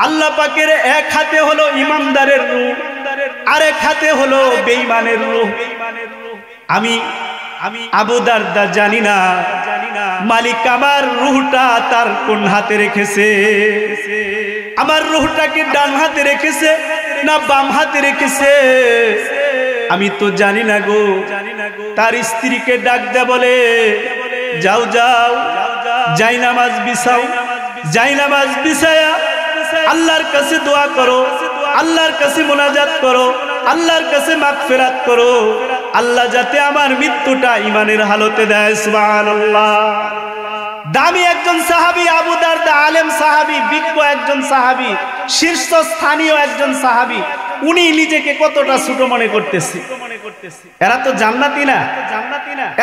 আল্লাহ পাকের এক হাতে হলো ইমানদারের রূহ, আরেক হাতে হলো বেঈমানের রূহ। আমি আবু দারদা জানি না মালিক আমার রূহটা তার কোন হাতে রেখেছে। আমার রূহটা কি ডান হাতে রেখেছে না বাম হাতে রেখেছে আমি তো জানি না গো। তার স্ত্রীকে ডাক দে, বলে যাও যাও যাই নামাজ বিছাও, যাই নামাজ বিছায়া আল্লাহর কাছে দোয়া করো, আল্লাহর কাছে মুনাজাত করো, আল্লাহর কাছে মাগফিরাত করো, আল্লাহ যাতে আমার মৃত্যুটা ইমানের হালতে দেয়। সুবহানাল্লাহ। দামি একজন সাহাবী আবু দারদা, আলেম সাহাবী, বিজ্ঞ একজন সাহাবী, শীর্ষস্থানীয় একজন সাহাবী, উনি নিজেকে কতটা ছোট মনে করতেছে। এরা তো জান্নাতি না,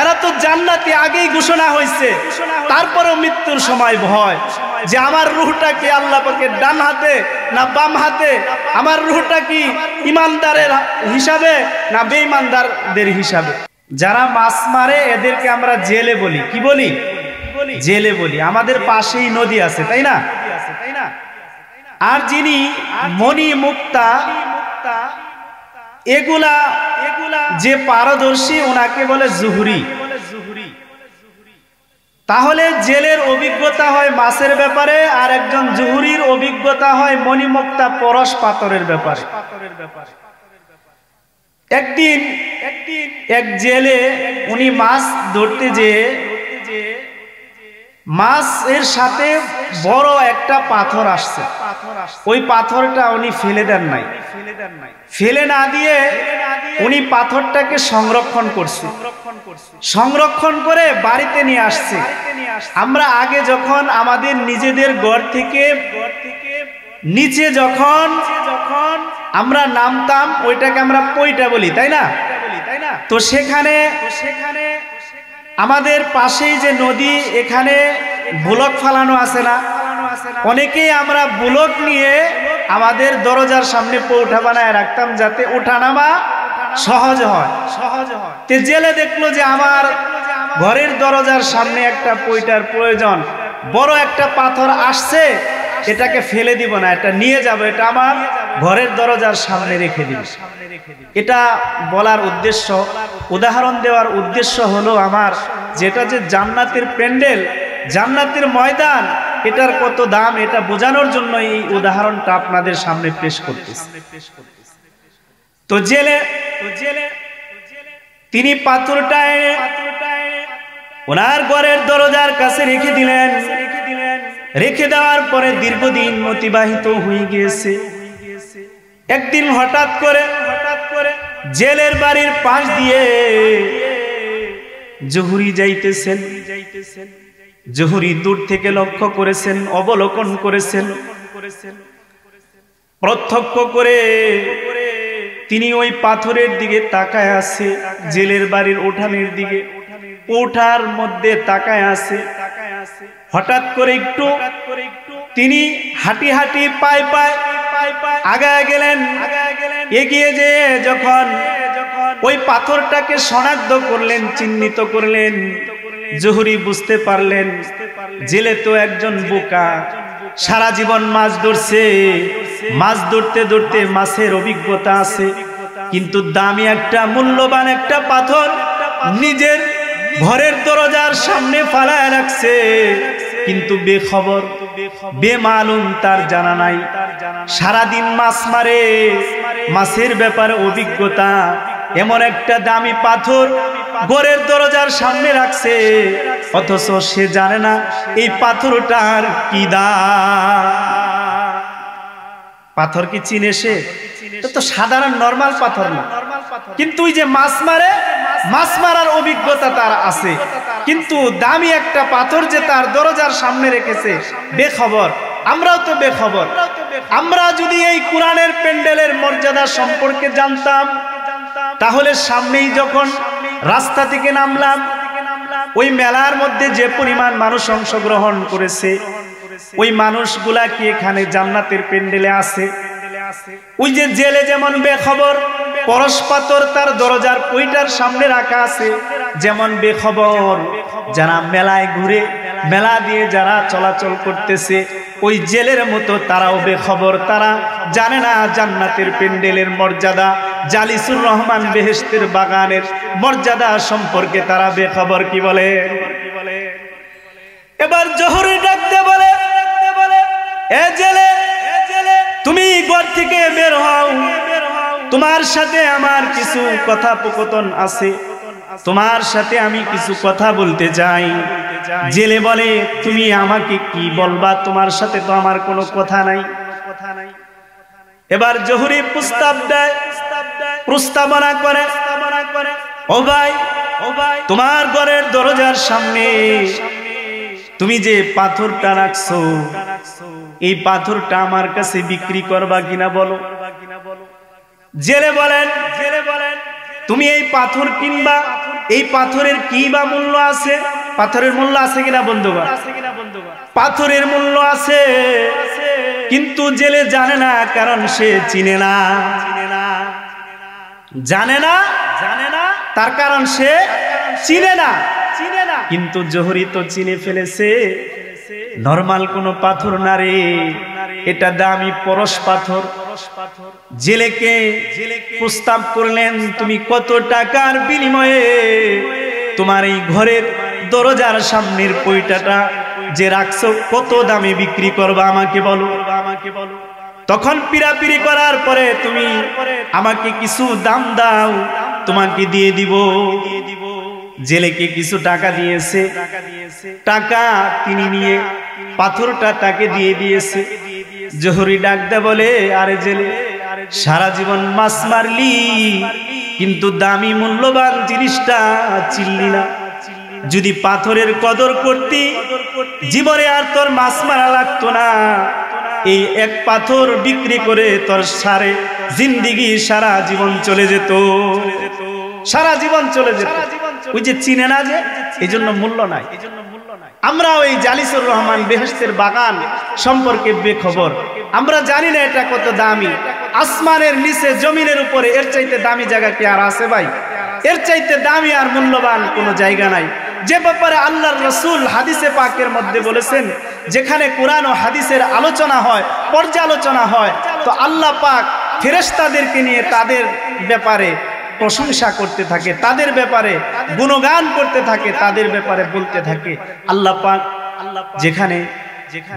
এরা তো জান্নাতি আগেই ঘোষণা হয়েছে। তারপরেও মৃত্যুর সময় ভয় যে আমার রূহটা কি আল্লাহ পাকের ডান হাতে না বাম হাতে, আমার রূহটা কি ইমানদারের হিসাবে না বেঈমানদারদের হিসাবে। যারা মাছ মারে এদেরকে আমরা জেলে বলি। কি বলি? জেলে বলি। আমাদের পাশেই নদী আছে, তাই না? আর যিনি মণি মুক্তা এগুলা যে পারদর্শী ওনাকে বলে জুহরি। তাহলে জেলের অভিজ্ঞতা হয় মাছের ব্যাপারে, আর একজন জুহরির অভিজ্ঞতা হয় মণিমুক্তা পরশ পাথরের ব্যাপারে। একদিন এক জেলে উনি মাছ ধরতে যেয়ে মাছের সাথে বড় একটা পাথর আসছে। ওই পাথরটা উনি ফেলে দেন নাই, ফেলে না দিয়ে উনি পাথরটাকে সংরক্ষণ করছে, সংরক্ষণ করে বাড়িতে নিয়ে আসছে। আমরা আগে যখন আমাদের নিজেদের ঘর থেকে নিচে যখন আমরা নামতাম ওইটাকে আমরা পইটা বলি, তাই না? তো সেখানে আমাদের পাশেই যে নদী, এখানে বুলক ফালানো আছে না, অনেকেই আমরা বুলক নিয়ে আমাদের দরজার সামনে পৌঁঠা বানায় রাখতাম যাতে ওঠানামা সহজ হয়। তে জেলে দেখলো যে আমার ঘরের দরজার সামনে একটা পইটার প্রয়োজন, বড় একটা পাথর আসছে, এটাকে ফেলে দিব না, এটা নিয়ে যাব, এটা আমার ঘরের দরজার সামনে রেখে দিব। এটা বলার উদ্দেশ্য, উদাহরণ দেওয়ার উদ্দেশ্য হলো আমার যেটা যে জান্নাতের প্যান্ডেল, জান্নাতের ময়দান, এটার কত দাম, এটা বোঝানোর জন্য এই উদাহরণটা আপনাদের সামনে পেশ করতেছি। তো জেলে তিনি পাথরটা ওনার ঘরের দরজার কাছে রেখে দিলেন। রেখে দেওয়ার পরে দীর্ঘদিন অতিবাহিত হয়ে গিয়েছে। একদিন হঠাৎ করে জেলের বাড়ির পাশ দিয়ে জহুরি যাইতেছেন। জহুরি দূর থেকে লক্ষ্য করেছেন, অবলোকন করেছেন, প্রত্যক্ষ করে তিনি ওই পাথরের দিকে তাকায় আছে, জেলের বাড়ির উঠানের দিকে, উঠার মধ্যে তাকায় আছে। হঠাৎ করে একটু তিনি হাঁটি হাঁটি পায়ে পায়ে আগায় গেলেন। এগিয়ে যেয়ে যখন ওই পাথরটাকে শনাক্ত করলেন, চিহ্নিত করলেন, জহুরি বুঝতে পারলেন জেলে তো একজন বোকা, সারা জীবন মাছ ধরছে, মাছ ধরতে ধরতে মাছের অভিজ্ঞতা আছে, কিন্তু দামি একটা মূল্যবান একটা পাথর নিজের ঘরের দরজার সামনে ফালায় রাখছে, কিন্তু বেখবর, বেমালুম, তার জানা নাই। সারাদিন মাছ মারে, মাছের ব্যাপারে অভিজ্ঞতা, এমন একটা দামি পাথর ঘরের দরজার সামনে রাখছে, অথচ সে জানে না এই পাথরটার কি দাম। পাথর কি চিনে সে? তো সাধারণ নরমাল পাথর না, কিন্তু ওই যে মাছ মারে, মাছ মারার অভিজ্ঞতা তার আছে, কিন্তু দামি একটা পাথর যে তার দরজার সামনে রেখেছে, বেখবর। আমরাও তো বেখবর। আমরা যদি এই কোরআনের প্যান্ডেলের মর্যাদা সম্পর্কে জানতাম, তাহলে সামনেই যখন রাস্তা থেকে নামলাম, ওই মেলার মধ্যে যে পরিমাণ মানুষ অংশগ্রহণ করেছে, ওই মানুষগুলা কি এখানে জান্নাতের প্যান্ডেলে আছে? ওই যে জেলে যেমন বেখবর, পরশ পাথর তার দরজার পইটার সামনে রাখা আছে, যেমন বেখবর যারা মেলায় ঘুরে, মেলা দিয়ে যারা চলাচল করতেছে, ওই জেলের মতো তারাও বেখবর, তারা জানে না জান্নাতের প্যান্ডেলের মর্যাদা, জালিসুর রহমান বেহেশতের বাগানের মর্যাদা সম্পর্কে তারা বেখবর। কি বলে? এবার জহুরি ডাকতে বলে, এ জেলে, তুমি ঘর থেকে বের হও, তোমার সাথে আমার কিছু কথোপকথন আছে, তোমার সাথে আমি কিছু কথা বলতে চাই। জেলে বলে, তুমি আমাকে কি বলবা? তোমার সাথে তো আমার কোনো কথা নাই। এবার জহুরি প্রস্তাব দেয়, প্রস্তাবনা করে, ও ভাই, তোমার ঘরের দরজার সামনে তুমি যে পাথরটা রাখছো, এই পাথরটা আমার কাছে বিক্রি করবা কিনা বলো। জেলে বলেন, তুমি এই পাথর কিনবা, এই পাথরের কি বা মূল্য আছে? পাথরের মূল্য আছে কিনা বন্ধুগণ? পাথরের মূল্য আছে, কিন্তু জেলে জানে না, কারণ সে চিনে না, জানে না, তার কারণ সে চিনে না। কিন্তু জহুরি তো চিনে ফেলেছে, নরমাল কোনো পাথর না রে, এটা দামি পরশ পাথর। জেলেকে প্রস্তাব করলেন, তুমি কত টাকার বিনিময়ে তোমার এই ঘরের দরজার সামনের পয়টাটা যে রাখছো, কত দামে বিক্রি করবা আমাকে বলো। তখন পিরাপিরি করার পরে, তুমি আমাকে কিছু দাম দাও, তোমাকে দিয়ে দিব। জেলেকে কিছু টাকা দিয়েছে, টাকা তিনি নিয়ে পাথরটা তাকে দিয়ে দিয়েছে। জহুরি ডাকতে বলে, আরে জেলে, সারা জীবন মাছ মারলি, কিন্তু দামি মূল্যবান জিনিসটা চিনলি না। যদি পাথরের কদর করতি, জীবনে আর তোর মাছ মারা লাগতো না। এই এক পাথর বিক্রি করে তোর সারে জিন্দিগি, সারা জীবন চলে যেত, সারা জীবন চলে যেত। ওই যে চিনে না, যে এই জন্য মূল্য নাই। আমরা ওই জালিসুর রহমান বেহেশতের বাগান সম্পর্কে বেখবর, আমরা জানি না এটা কত দামি। আসমানের নিচে, জমিনের উপরে এর চাইতে দামি জায়গা কি আর আছে ভাই? এর চাইতে দামি আর মূল্যবান কোনো জায়গা নাই। যে ব্যাপারে আল্লাহর রাসূল হাদিসে পাকের মধ্যে বলেছেন, যেখানে কোরআন ও হাদিসের আলোচনা হয়, পর্যালোচনা হয়, তো আল্লাহ পাক ফেরেশতাদেরকে নিয়ে তাদের ব্যাপারে প্রশংসা করতে থাকে, তাদের ব্যাপারে গুণগান করতে থাকে, তাদের ব্যাপারে বলতে থাকে। আল্লাহ পাক যেখানে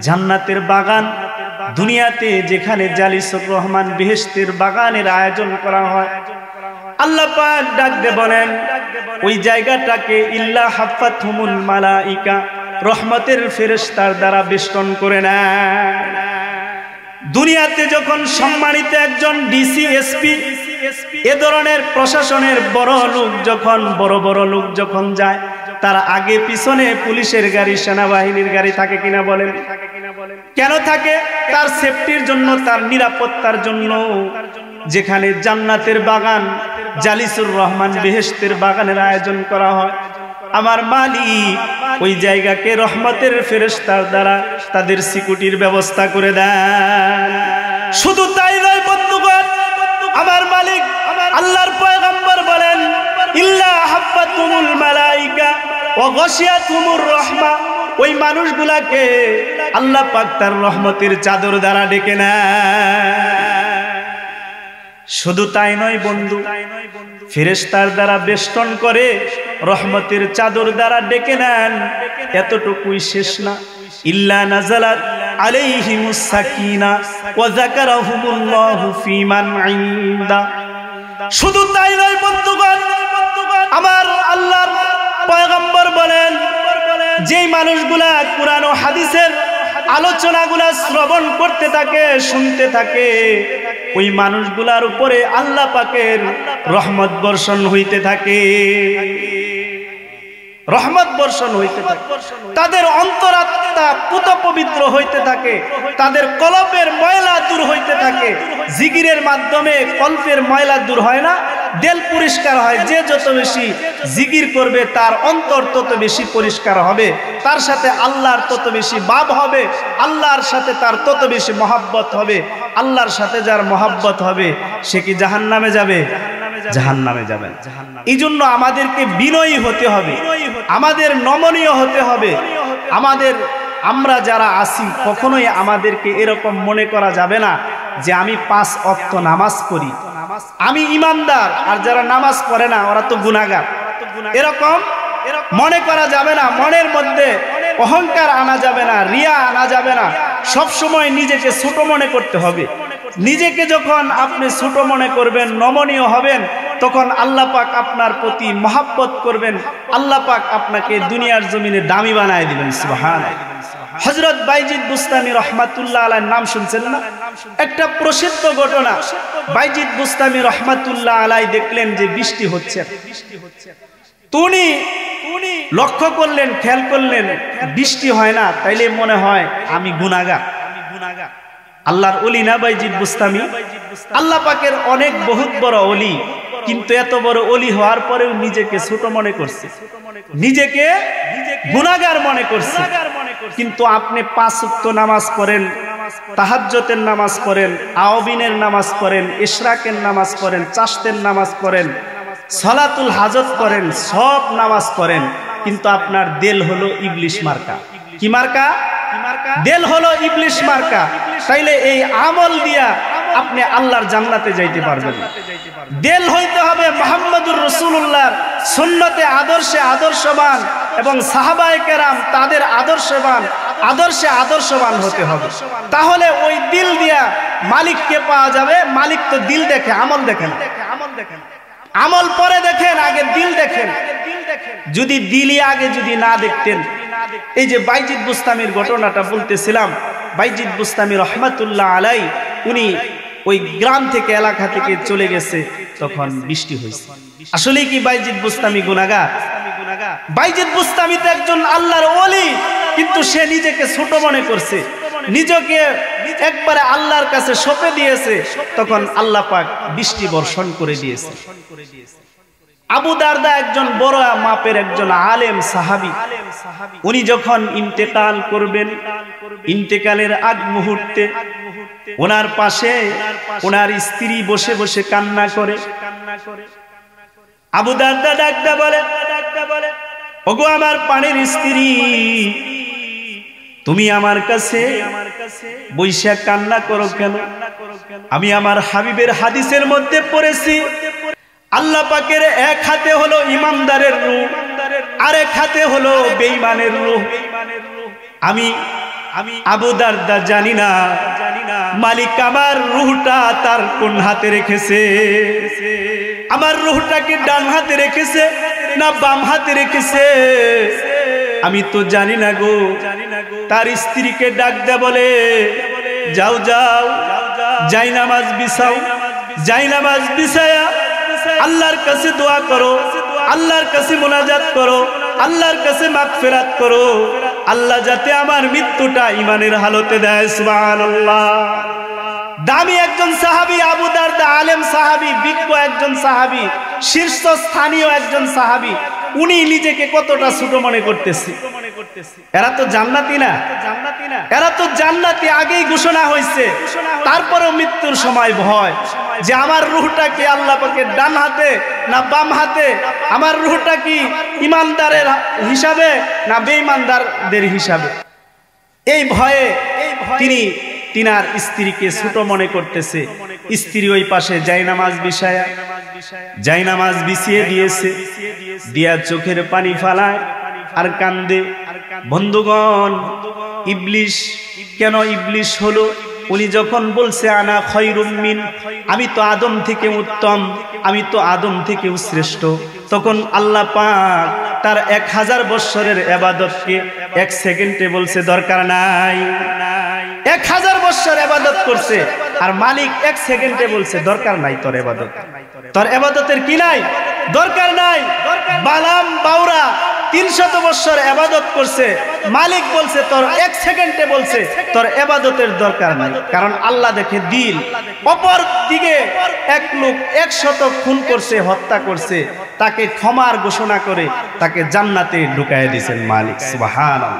জান্নাতের বাগান, দুনিয়াতে যেখানে জালিসুর রহমান বেহেশতের বাগানের আয়োজন করা হয়, আল্লাহ পাক ডাক দিয়ে বলেন, ওই জায়গাটাকে ইল্লা হাফাতহুমুল মালাইকা, রহমতের ফেরেশতার দ্বারা বেষ্টন করে নেয়। দুনিয়াতে যখন সম্মানিত একজন ডিসি, এসপি, এ ধরনের প্রশাসনের বড় লোক যখন, বড় বড় লোক যখন যায়, তার আগে পিছনে পুলিশের গাড়ি, সেনাবাহিনীর গাড়ি থাকে কিনা বলেন? কেন থাকে? তার সেফটির জন্য, তার নিরাপত্তার জন্য। যেখানে জান্নাতের বাগান, জালিসুর রহমান বেহেশতের বাগানের আয়োজন করা হয়, আমার মালিক ওই জায়গাকে রহমতের ফেরেশতার দ্বারা তাদের সিকিউরিটির ব্যবস্থা করে দেন। শুধু তাই নয় বন্ধুগণ, আমার মালিক আল্লাহর পয়গম্বর বলেন, ইল্লা হাফাতুমুল মালাইকা ওয়া গাশিয়াতুমুর রাহমা, ওই মানুষগুলাকে আল্লাহ পাক তার রহমতের চাদর দ্বারা ডেকে নেয়। শুধু তাই নয় বন্ধু, ফেরেশতার দ্বারা বেষ্টন করে, রহমতের চাদর দ্বারা ডেকে নেন। এতটুকুই শেষ না, ইল্লা নাযালাত আলাইহিমুস সাকিনা ওয়া যাকারাহুমুল্লাহু ফী মান ইনদা। শুধু তাই নয় বন্ধুগণ, আমার আল্লাহর পয়গম্বর বলেন, যেই মানুষগুলা কুরআন ও হাদিসের আলোচনাগুলা শ্রবণ করতে থাকে, শুনতে থাকে, ওই মানুষগুলার উপরে আল্লাহ পাকের রহমত বর্ষণ হইতে থাকে, রহমত বর্ষণ হইতে থাকে। তাদের অন্তরাত্মা পুত পবিত্র হইতে থাকে, তাদের কলবের ময়লা দূর হইতে থাকে। জিকিরের মাধ্যমে কলবের ময়লা দূর হয় না, দিল পরিষ্কার হয়। যে যত বেশি জিকির করবে, তার অন্তর তত বেশি পরিষ্কার হবে, তার সাথে আল্লাহর তত বেশি ভাব হবে, আল্লাহর সাথে তার তত বেশি মহব্বত হবে। আল্লাহর সাথে যার মহব্বত হবে, সে কি জাহান্নামে যাবে? জাহান্নামে যাবেন। এই জন্য আমাদেরকে বিনয়ী হতে হবে, আমাদের নমনীয় হতে হবে, আমাদের আমরা যারা আছি কখনোই আমাদেরকে এরকম মনে করা যাবে না যে আমি 5 ওয়াক্ত নামাজ পড়ি, আমি ইমানদার, আর যারা নামাজ পড়ে না ওরা তো গুনাহগার। এরকম মনে করা যাবে না। মনের মধ্যে অহংকার আনা যাবে না, রিয়া আনা যাবে না। সব সময় নিজেকে ছোট মনে করতে হবে। নিজেকে যখন আপনি ছোট মনে করবেন, নমনীয় হবেন, তখন আল্লাহ পাক আপনার প্রতি মহব্বত করবেন। আল্লাহ পাক আপনাকে দুনিয়ার জমিনে দামি বানায় দিবেন। সুবহানাল্লাহ। হযরত বাইজিদ বুস্তামি রহমাতুল্লাহ আলাইহির নাম শুনছেন না? একটা প্রসিদ্ধ ঘটনা। বাইজিদ বুস্তামি রহমাতুল্লাহ আলাইহি দেখলেন যে বৃষ্টি হচ্ছে। উনি লক্ষ্য করলেন, খেয়াল করলেন বৃষ্টি হয় না, তাইলে মনে হয় আমি গুনাহগার। আল্লাহর ওলি না বাইজিদ বুস্তামি? আল্লাহ পাকের অনেক বহুত বড় ওলি, কিন্তু এত বড় ওলি হওয়ার পরেও নিজেকে ছোট মনে করছে, নিজেকে গুনাহগার মনে করছে। কিন্তু আপনি 5 ওয়াক্ত নামাজ পড়েন, তাহাজ্জুদের নামাজ পড়েন, আওবিনের নামাজ পড়েন, ইশরাকের নামাজ পড়েন, চাশতের নামাজ পড়েন, সালাতুল হাজত করেন, সব নামাজ পড়েন, কিন্তু আপনার দিল হলো ইবলিশ মার্কা। কি মার্কা? দিল হলো ইবলিশ মার্কা। তাইলে এই আমল দিয়া আপনি আল্লাহর জান্নাতে যাইতে পারবেন না। দিল হইতে হবে মুহাম্মদুর রাসূলুল্লাহর সুন্নতে আদর্শে আদর্শবান, এবং সাহাবায়ে কেরাম তাদের আদর্শে আদর্শবান হতে হবে। তাহলে ওই দিল দিয়া মালিককে পাওয়া যাবে। মালিক তো দিল দেখে, আমল দেখে না। আমল পরে দেখেন, আগে দিল দেখেন। যদি দিলই আগে যদি না দেখতেন, এই যে বাইজিদ বুস্তামির ঘটনাটা বলতেছিলাম, বাইজিদ বুস্তামি রহমাতুল্লাহ আলাইহি উনি ওই গ্রাম থেকে, এলাকা থেকে চলে গেছে, তখন বৃষ্টি হয়েছে। আসলে কি বাইজিদ বুস্তামি গুনাহগার? বাইজিদ বুস্তামি তো একজন আল্লাহর ওলি, কিন্তু সে নিজেকে ছোট মনে করছে, নিজেকে একবারে আল্লাহর কাছে সঁপে দিয়েছে। তখন আল্লাহ পাক বৃষ্টি বর্ষণ করে দিয়েছে। আবু দারদা একজন বড় মাপের একজন আলেম সাহাবী। উনি যখন ইন্তেকাল করবেন, ইন্তেকালের আগ মুহূর্তে ওনার পাশে ওনার স্ত্রী বসে বসে কান্না করে। আবু দারদা ডাকতে বলে, ওগো আমার পানির স্ত্রী, তুমি আমার কাছে বৈশা কান্না করো কেন? আমি আমার হাবিবের হাদিসের মধ্যে পড়েছি, আল্লাহ পাকের এক হাতে হলো ইমানদারের রূহ, আরেক হাতে হলো বেঈমানের রূহ। আমি আবু দারদা জানি না মালিক আমার রূহটা তার কোন হাতে রেখেছে। আমার রূহটা কি ডান হাতে রেখেছে না বাম হাতে রেখেছে? আমি তো জানি না গো। তার স্ত্রীকে ডাক দে, বলে যাও যাও, যাই নামাজ বিছাও, যাই নামাজ বিছায়া আল্লাহর কাছে দোয়া করো, আল্লাহর কাছে মুনাজাত করো, আল্লাহর কাছে মাগফিরাত করো, আল্লাহ যাতে আমার মৃত্যুটা ঈমানের হালতে দেয়। সুবহানাল্লাহ। দামি একজন সাহাবী আবু দারদা, আলেম সাহাবী, বিজ্ঞ একজন সাহাবী, শীর্ষস্থানীয় একজন সাহাবী। উনি নিজেকে কতটা ছোট মনে করতেছে। এরা তো জান্নাতি না, এরা তো জান্নাতি আগেই ঘোষণা হয়েছে। তারপরেও মৃত্যুর সময় ভয় যে আমার রূহটা কি আল্লাহ পাকের ডান হাতে না বাম হাতে, আমার রূহটা কি ইমানদারের হিসাবে না বেঈমানদারদের হিসাবে। এই ভয়ে তিনি তিনার স্ত্রীকে ছোট মনে করতেছে। স্ত্রী ওই পাশে জায়নামাজ বিছিয়ে দিয়েছে, দিয়া চোখের পানি ফালায় আর কান্দে। বন্ধুগণ, ইবলিশ কেন ইবলিশ হলো? উনি যখন বলছে আনা খায়রুম মিন, আমি তো আদম থেকে উত্তম, আমি তো আদম থেকেও শ্রেষ্ঠ, তখন আল্লাহ পাক তার 1000 বৎসরের ইবাদতকে 1 সেকেন্ডে বলছে দরকার নাই। 1000 বৎসর ইবাদত করছে, আর মালিক 1 সেকেন্ডে বলছে দরকার নাই তোর ইবাদত। তোর ইবাদতের কি নাই? দরকার নাই। বালাম বাউরা 300 বৎসর ইবাদত করছে, মালিক বলছে তোর 1 সেকেন্ডে বলছে তোর ইবাদতের দরকার নাই। কারণ আল্লাহ দেখে দিল। অপর দিকে এক লোক 100 খুন করছে, হত্যা করছে, তাকে ক্ষমার ঘোষণা করে তাকে জান্নাতে ঢুকায় দিয়েছেন মালিক। সুবহানাল্লাহ।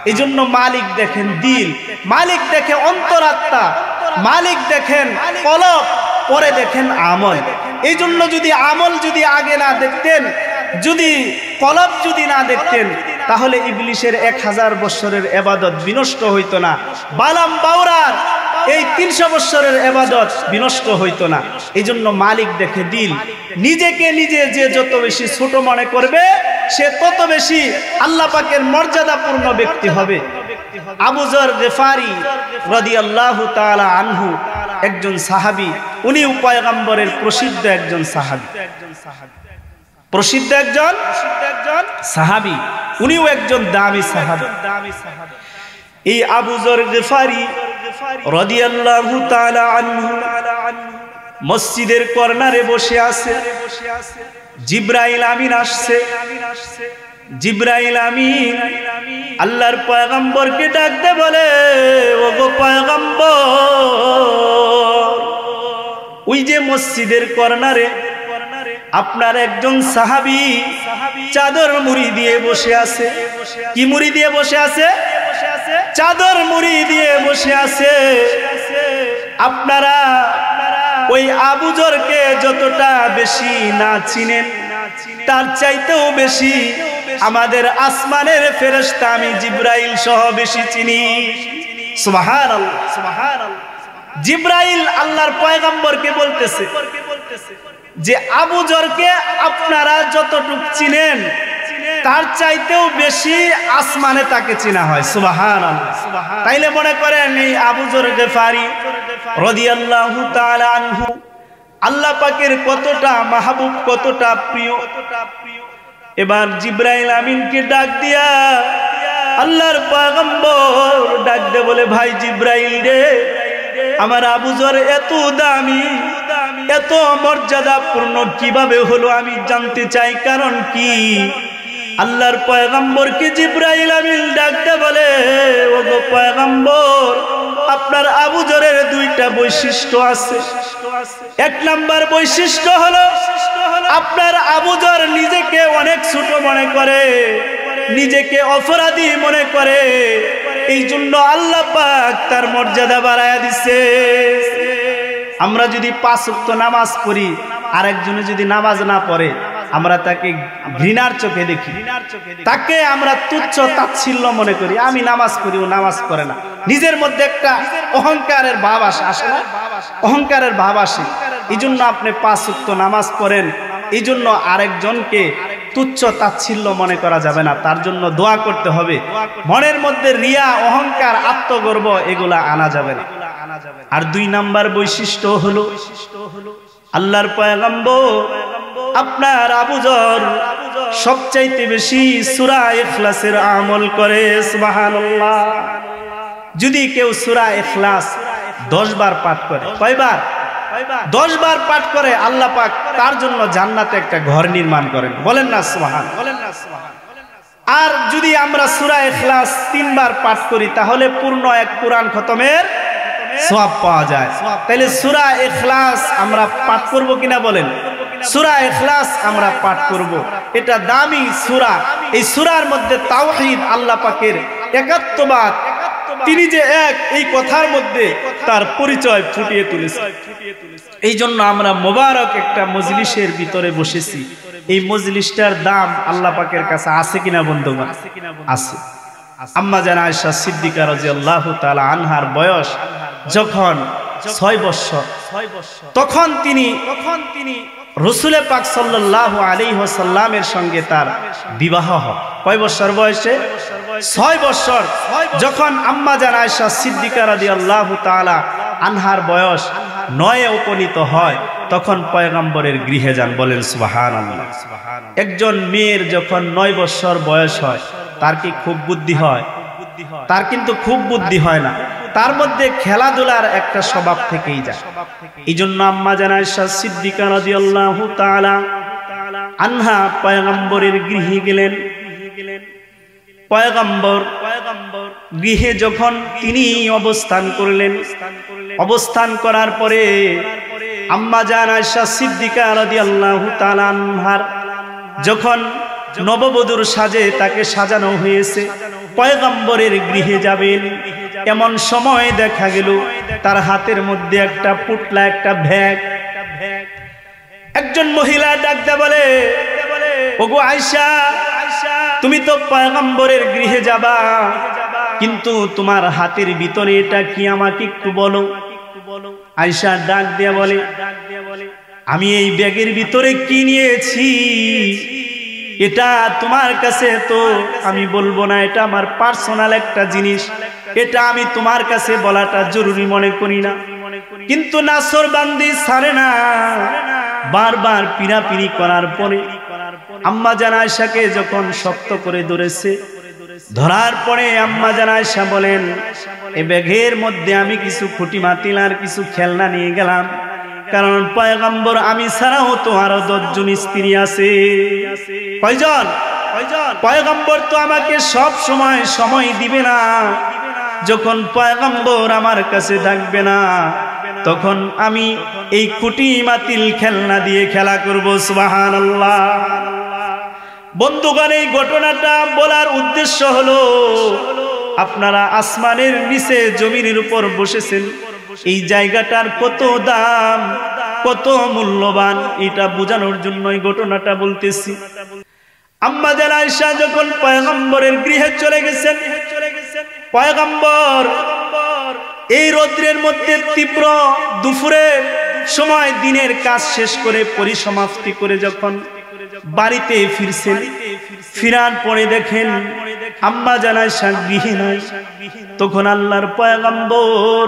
এই জন্য মালিক দেখেন দিল, মালিক দেখে অন্তরাত্মা, মালিক দেখেন কলব, পরে দেখেন আমল। এই জন্য যদি আমল যদি আগে না দেখতেন, যদি কলব যদি না দেখতেন, তাহলে ইবলিশের 1000 বছরের ইবাদত বিনষ্ট হইতো না, বালাম বাউরার এই 300 বছরের ইবাদত বিনষ্ট হইতো না। এই জন্য মালিক দেখে দিল, নিজেকে নিজে যে যত বেশি ছোট মনে করবে সে তত বেশি আল্লাহ পাকের মর্যাদাপূর্ণ ব্যক্তি হবে। আবু যর গিফারি রাদিয়াল্লাহু তাআলা আনহু একজন সাহাবী, উনি পয়গম্বরের প্রসিদ্ধ একজন সাহাবী, প্রসিদ্ধ একজন সাহাবী, উনিও একজন দামি সাহাবী। এই আবু যর গিফারি রাদিয়াল্লাহু তাআলা আনহু মসজিদের কর্নারে বসে আছে। জিবরাইল আমিন আসছে। জিবরাইল আমিন আল্লাহর পয়গম্বরকে ডাকতে বলে, ওগো পয়গম্বর, ওই যে মসজিদের কর্নারে আপনার একজন সাহাবী চাদর মুড়ি দিয়ে বসে আছে। কি মুড়ি দিয়ে বসে আছে? চাদর মুড়ি দিয়ে বসে আছে। আপনারা ওই আবু যরকে যতটা বেশি না চিনেন, তার চাইতেও বেশি আমাদের আসমানের ফেরেশতা আমি জিবরাইল সহ বেশি চিনি। সুবহানাল্লাহ, সুবহানাল্লাহ। জিবরাইল আল্লাহর পয়গম্বরকে বলতেছে যে আবু যরকে আপনারা যতটুকু চিনেন তার চাইতেও বেশি আসমানে তাকে চেনা হয়। সুবহানাল্লাহ। তাইলে মনে করেন এই আবু যর গিফারি রাদিয়াল্লাহু তাআলা আনহু আল্লাহ পাকের কতটা মাহবুব, কতটা প্রিয়। এবার জিবরাইল আমিনকে ডাক দিয়া আল্লাহর পয়গম্বর ডাক দে বলে, ভাই জিবরাইল রে, আমার আবু যর এত দামি, এত মর্যাদাপূর্ণ কিভাবে হলো আমি জানতে চাই, কারণ কি? আল্লাহর পয়গম্বরকে জিবরাইল আমিন ডাকতে বলে, ওগো পয়গম্বর, আপনার আবু যরের দুইটা বৈশিষ্ট্য আছে। এক নাম্বার বৈশিষ্ট্য হলো আপনার আবু যর নিজেকে অনেক ছোট মনে করে, নিজেকে অপরাধী মনে করে, এই জন্য আল্লাহ পাক তার মর্যাদা বাড়ায়া দিছে। আমরা যদি 5 ওয়াক্ত নামাজ পড়ি, আরেকজনে যদি নামাজ না পড়ে, আমরা তাকে ঘৃণার চোখে দেখি, তাকে আমরা তুচ্ছ তাচ্ছিল্য মনে করি। আমি নামাজ পড়ি, ও নামাজ পড়ে না। নিজের মধ্যে একটা অহংকারের ভাব আসে না? অহংকারের ভাব আসে। এই জন্য আপনি 5 ওয়াক্ত নামাজ পড়েন, এই জন্য আরেকজনকে তুচ্ছ তাচ্ছিল্য মনে করা যাবে না, তার জন্য দোয়া করতে হবে। মনের মধ্যে রিয়া, অহংকার, আত্মগর্ব এগুলা আনা যাবে না। আর 2 নাম্বার বৈশিষ্ট্য হলো আল্লাহর পয়গম্বর আপনার আবু যর সবচাইতে বেশি সূরা ইখলাসের আমল করে। সুবহানাল্লাহ। যদি কেউ সূরা ইখলাস 10 বার পাঠ করে, কয়বার? 10 বার পাঠ করে, আল্লাহ পাক তার জন্য জান্নাতে একটা ঘর নির্মাণ করেন। বলেন না সুবহান। আর যদি আমরা সূরা ইখলাস 3 বার পাঠ করি, তাহলে পূর্ণ এক কুরআন খতমের সওয়াব পাওয়া যায়। তাহলে সূরা ইখলাস আমরা পাঠ করব কিনা বলেন? সূরা ইখলাস আমরা পাঠ করব। এটা দামি সূরা। এই সূরার মধ্যে তাওহীদ, আল্লাহ পাকের একাত্মবাদ, তিনি যে এক, এই কথার মধ্যে তার পরিচয় ফুটিয়ে তুলেছে। এই জন্য আমরা মোবারক একটা মজলিসের ভিতরে বসেছি। এই মজলিসটার দাম আল্লাহ পাকের কাছে আছে কিনা বন্ধুগণ? আছে। আম্মা জান আয়েশা সিদ্দিকা রাদিয়াল্লাহু তাআলা আনহার বয়স যখন 6 বছর, তখন তিনি রাসূল পাক সাল্লাল্লাহু আলাইহি ওয়াসাল্লামের সঙ্গে তার বিবাহ হয়। কয় বছর বয়সে? 6 বছর। যখন আম্মা জান আয়েশা সিদ্দিকা রাদিয়াল্লাহু তাআলা আনহার বয়স 9-এ উপনীত হয়, তখন পয়গম্বরের গৃহে যান। বলেন সুবহানাল্লাহ। একজন মেয়ের যখন 9 বছর বয়স হয়, তার কি খুব বুদ্ধি হয়? তার কিন্তু খুব বুদ্ধি হয় না, তার মধ্যে খেলাধুলার একটা স্বভাব থেকেই যায়। এই জন্য আম্মা জান আয়েশা সিদ্দিকা রাদিয়াল্লাহু তাআলা আনহা পয়গম্বরের গৃহে গেলেন। পয়গম্বর গৃহে যখন তিনি অবস্থান করলেন, অবস্থান করার পরে আম্মা জান আয়েশা সিদ্দিকা রাদিয়াল্লাহু তাআলা আনহার যখন নববধূর সাজে তাকে সাজানো হয়েছে, পয়গম্বরের গৃহে যাবেন, এমন সময় দেখা গেল তার হাতের মধ্যে একটা পুটলা, একটা ব্যাগ। একজন মহিলা ডাকতে বলে, ওগো আয়েশা, তুমি তো পয়গম্বরের গৃহে যাবা, কিন্তু তোমার হাতের ভিতরে এটা কি আমাকে একটু বলো। আয়েশা ডাক দিয়ে বলে, আমি এই ব্যাগের ভিতরে কি নিয়েছি এটা তোমার কাছে তো আমি বলবো না, এটা আমার পার্সোনাল একটা জিনিস, এটা আমি তোমার কাছে বলাটা জরুরি মনে করি না। কিন্তু নাসরবান্দি ছাড়ে না, বারবার পিড়াপিড়ি করার পরে আম্মা জান আয়েশাকে যখন শক্ত করে ধরেছে, ধরার পরে আম্মা জান আয়েশা বলেন, এই ব্যাগের মধ্যে আমি কিছু খুঁটি মাতিল আর কিছু খেলনা নিয়ে গেলাম, কারণ পয়গম্বর আমি ছাড়াও তো আরো 10 জন স্ত্রী আছে। কয়জন? পয়গম্বর তো আমাকে সব সময় দিবে না, যখন পয়গম্বর আমার কাছে থাকবে না তখন আমি এই খুঁটি মাতিল খেলনা দিয়ে খেলা করব। সুবহানাল্লাহ। বন্ধুগণ, এই ঘটনাটা বলার উদ্দেশ্য হলো, আপনারা আসমানের নিচে জমিনের উপর বসেছেন, এই জায়গাটার কত দাম, কত মূল্যবান, এটা বোঝানোর জন্য এই ঘটনাটা বলতেছি। আম্মা জান আয়েশা যখন পয়গম্বরের গৃহে চলে গেছেন, পয়গম্বর এই রৌদ্রের মধ্যে তীব্র দুপুরের সময় দিনের কাজ শেষ করে পরিসমাপ্তি করে যখন বাড়িতে ফিরছেন, ফিরার পরে দেখেন আম্মা জান আয়েশা গৃহে নাই। তখন আল্লাহর পয়গম্বর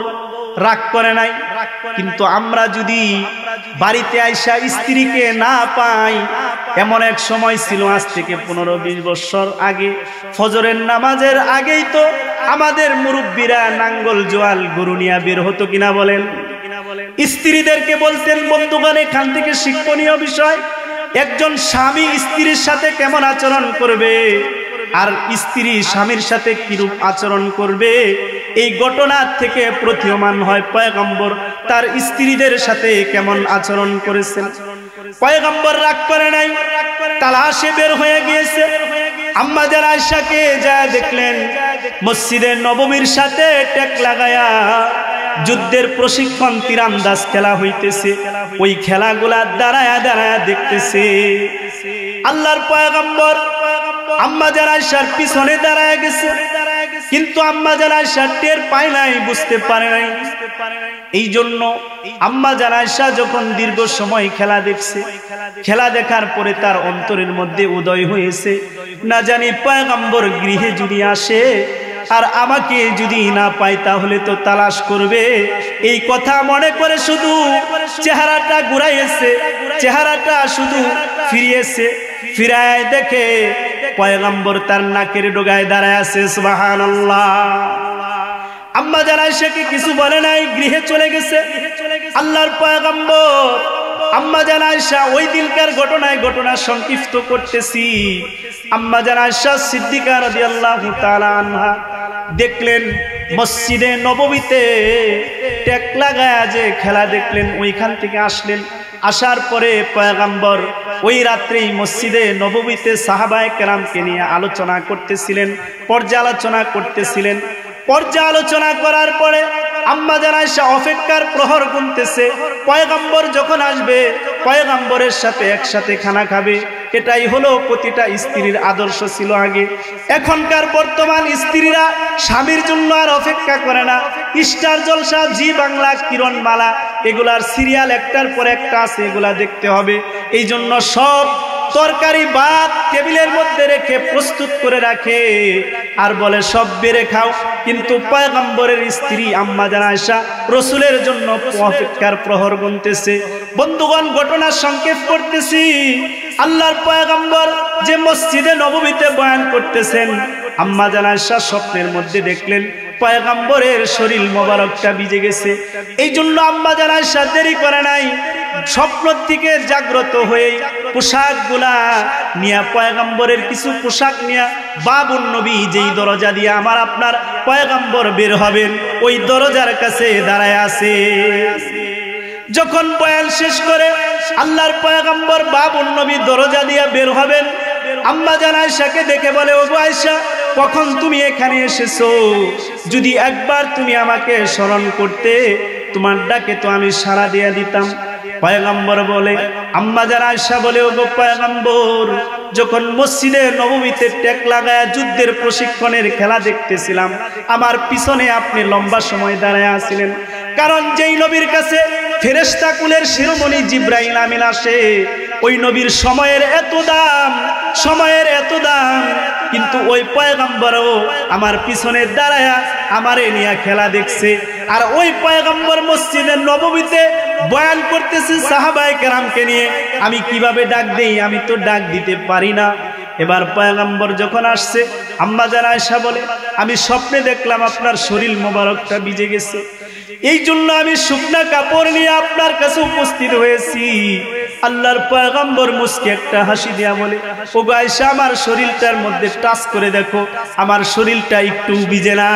রাগ করে নাই, কিন্তু আমরা যদি বাড়িতে আয়েশা স্ত্রীকে না পাই, এমন এক সময় ছিল আজ থেকে 15-20 বছর আগে, ফজরের নামাজের আগেই তো আমাদের মুরব্বীরা নাঙ্গল জোয়াল গরু নিয়ে বের হতো কিনা বলেন। স্ত্রীদেরকে বলতেন, বন্ধুগণ এখান থেকে শিক্ষণীয় বিষয়, একজন স্বামী স্ত্রীর সাথে কেমন আচরণ করবে আর স্ত্রী স্বামীর সাথে কিরূপ আচরণ করবে, এই ঘটনা থেকে প্রতীয়মান হয় পয়গম্বর তার স্ত্রীদের সাথে কেমন আচরণ করেছেন। পয়গম্বর রাগ করে নাই, তালাশে বের হয়ে গিয়েছে। আম্মা জান আয়েশাকে যা দেখলেন মসজিদে নববীর সাথে টেক লাগায়া যুদ্ধের প্রশিক্ষণ তীরন্দাজ খেলা হইতেছে, ওই খেলাগুলা দাঁড়ায়া দাঁড়ায়া দেখতেছে। আল্লাহর পয়গম্বর আম্মা জান আয়েশার পিছনে দাঁড়ায় গেছে, কিন্তু আম্মা জান আয়েশা টের পায় নাই, বুঝতে পারে নাই। এই জন্য আম্মা জান আয়েশা যখন দীর্ঘ সময় খেলা দেখছে, খেলা দেখার পরে তার অন্তরের মধ্যে উদয় হয়েছে, না জানি পয়গম্বর গৃহে যদি আসে আর আমাকে যদি না পাই তাহলে তো তালাশ করবে। এই কথা মনে করে শুধু চেহারাটা ঘুরাইছে, চেহারাটা শুধু ফিরিয়েছে, ফিরায় দেখে পয়গম্বর তার নাকের ডগায় দাঁড়ায় আছে। সুবহানাল্লাহ। আম্মা জান আয়েশা কি কিছু বলে নাই, গৃহে চলে গেছে। আল্লাহর পয়গম্বর আম্মা জান আয়েশা ওই দিনকার ঘটনা সংক্ষিপ্ত করতেছি। আম্মা জান আয়েশা সিদ্দিকা রাদিয়াল্লাহু তাআলা আনহা দেখলেন মসজিদে নববীতে টেক লাগায়া যে খেলা দেখলেন, ওইখান থেকে আসলেন। আসার পরে পয়গম্বর ওই রাত্রেই মসজিদে নববীতে সাহাবায়ে কেরামকে নিয়ে আলোচনা করতেছিলেন, পর্যালোচনা করতেছিলেন। পর্যালোচনা করার পরে আম্মা জান আয়েশা অপেক্ষার প্রহর গুনতেছে, পয়গম্বর যখন আসবে পয়গম্বরের সাথে একসাথে খানা খাবে। এটাই হলো প্রতিটা স্ত্রীর আদর্শ ছিল আগে। এখনকার বর্তমান স্ত্রীরা স্বামীর জন্য আর অপেক্ষা করে না। স্টার জলসা, জি বাংলা, কিরণমালা, এগুলার সিরিয়াল একটার পর একটা আছে, এগুলা দেখতে হবে। এই জন্য সব তরকারি ভাত টেবিলের মধ্যে রেখে প্রস্তুত করে রাখে আর বলে সব বেড়ে খাও। কিন্তু পয়গম্বরের স্ত্রী আম্মা জান আয়েশা রাসূলের জন্য অপেক্ষার প্রহর গুনতেছে। বন্ধুগণ, ঘটনা সংক্ষেপ করতেছি। আল্লাহর পয়গম্বর যে মসজিদে নববীতে বয়ান করতেছেন, আম্মা জান আয়েশা স্বপ্নের মধ্যে দেখলেন পয়গম্বরের শরীর মোবারকটা ভিজে গেছে। এই জন্য আম্মা জান আয়েশা দেরি করে নাই, স্বপ্ন থেকে জাগ্রত হয়ে পোশাকগুলা নিয়ে পয়গম্বরের কিছু পোশাক নিয়ে বাবুন নবী, যেই দরজা দিয়ে আমার আপনার পয়গম্বর বের হবেন, ওই দরজার কাছে দাঁড়ায় আছে। যখন বয়ান শেষ করে আল্লাহর পয়গম্বর বাবুন নবী দরজা দিয়ে বের হবেন, আম্মা জান আয়েশাকে দেখে বলে, ওগো আয়েশা, কখন তুমি এখানে এসেছো? যদি একবার তুমি আমাকে স্মরণ করতে, তোমার ডাকে তো আমি সাড়া দিয়ে দিতাম। পয়গম্বর বলে, আম্মা জান আয়েশা বলে, ওগো পয়গম্বর, যখন মসজিদে নববীতে টেক লাগায়া যুদ্ধের প্রশিক্ষণের খেলা দেখতেছিলাম, আমার পিছনে আপনি লম্বা সময় দাঁড়ায় আছিলেন। কারণ যেই নবীর কাছে ফেরেশতা কুলের শিরোমণি জিবরাইল আমিন আসে, ওই নবীর সময়ের এত দাম, সময়ের এত দাম, কিন্তু ওই পয়গম্বরও আমার পিছনে দাঁড়ায়া আমারে নিয়ে খেলা দেখছে। আর ওই পয়গম্বর মসজিদের নববীতে বয়ান করতেছে সাহাবায়ে কেরামকে নিয়ে, আমি কিভাবে ডাক দেই? আমি তো ডাক দিতে পারি না। এবার পয়গম্বর যখন আসছে, আম্মা জান আয়েশা বলে, আমি স্বপ্নে দেখলাম আপনার শরীর মোবারকটা ভিজে গেছে, এই জন্য আমি শুকনা কাপড় নিয়ে আপনার কাছে উপস্থিত হয়েছি। আল্লাহর পয়গম্বর মুস্কি একটা হাসি দিয়া বলে, ওগো আয়েশা, আমার শরীরটার মধ্যে টাচ করে দেখো, আমার শরীরটা একটু ভিজে না।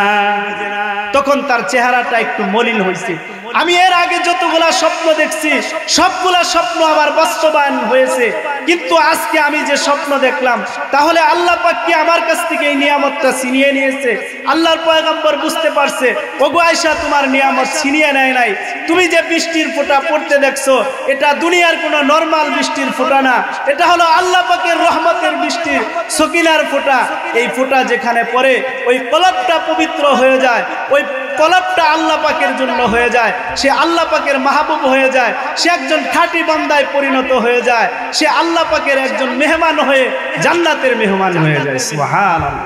তখন তার চেহারাটা একটু মলিন হয়েছে। আমি এর আগে যতগুলা স্বপ্ন দেখছি, সবগুলা স্বপ্ন আমার বাস্তবায়ন হয়েছে, কিন্তু আজকে আমি যে স্বপ্ন দেখলাম, তাহলে আল্লাহ পাক কি আমার কাছ থেকে এই নিয়ামতটা ছিনিয়ে নিয়েছে? আল্লাহর পয়গম্বর বুঝতে পারছে, ওগো আয়েশা, তোমার নিয়ামত ছিনিয়ে নেয় নাই। তুমি যে বৃষ্টির ফোঁটা পড়তে দেখছো, এটা দুনিয়ার কোনো নরমাল বৃষ্টির ফোঁটা না, এটা হলো আল্লাহ পাকের রহমতের বৃষ্টির সকিনার ফোঁটা। এই ফোঁটা যেখানে পড়ে, ওই কলবটা পবিত্র হয়ে যায়, ওই কলবটা আল্লাহ পাকের জন্য হয়ে যায়, সে আল্লাহ পাকের মাহবুব হয়ে যায়, সে একজন খাঁটি বান্দায় পরিণত হয়ে যায়, সে আল্লাহ পাকের একজন মেহমান হয়ে জান্নাতের মেহমান হয়ে যায়। সুবহানাল্লাহ।